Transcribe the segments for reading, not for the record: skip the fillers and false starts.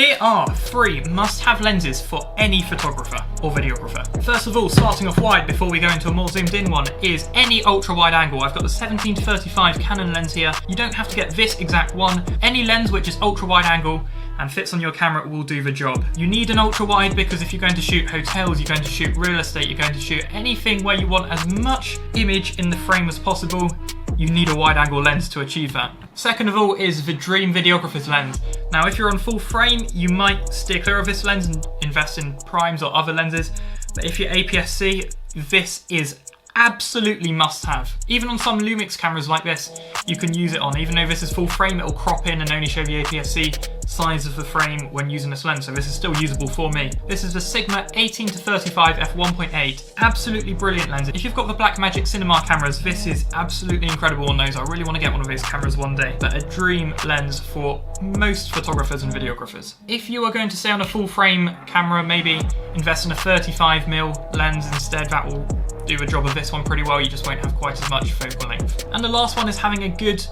Here are 3 must-have lenses for any photographer or videographer. First of all, starting off wide before we go into a more zoomed in one, is any ultra-wide angle. I've got the 17-35 Canon lens here. You don't have to get this exact one. Any lens which is ultra-wide angle and fits on your camera will do the job. You need an ultra-wide because if you're going to shoot hotels, you're going to shoot real estate, you're going to shoot anything where you want as much image in the frame as possible, you need a wide-angle lens to achieve that. Second of all is the dream videographer's lens. Now, if you're on full frame, you might steer clear of this lens and invest in primes or other lenses, but if you're APS-C, this is absolutely must-have. Even on some Lumix cameras like this, you can use it on. Even though this is full frame, it will crop in and only show the APS-C size of the frame when using this lens, so this is still usable for me. This is the Sigma 18-35 f1.8. Absolutely brilliant lens. If you've got the Blackmagic Cinema cameras, this is absolutely incredible on those. I really want to get one of those cameras one day, but a dream lens for most photographers and videographers. If you are going to stay on a full frame camera, maybe invest in a 35mm lens instead. That will do the job of this one pretty well. You just won't have quite as much focal length. And the last one is having a good,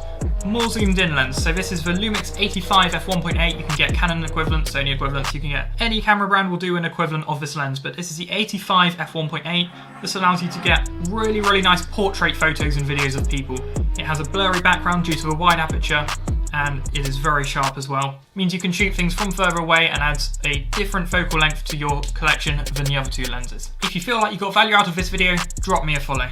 more zoomed in lens. So this is the Lumix 85 f1.8. You can get Canon equivalents, Sony equivalents. You can get any camera brand will do an equivalent of this lens, but this is the 85 f1.8. This allows you to get really, really nice portrait photos and videos of people. It has a blurry background due to a wide aperture, and it is very sharp as well. It means you can shoot things from further away and adds a different focal length to your collection than the other 2 lenses. If you feel like you got value out of this video, drop me a follow.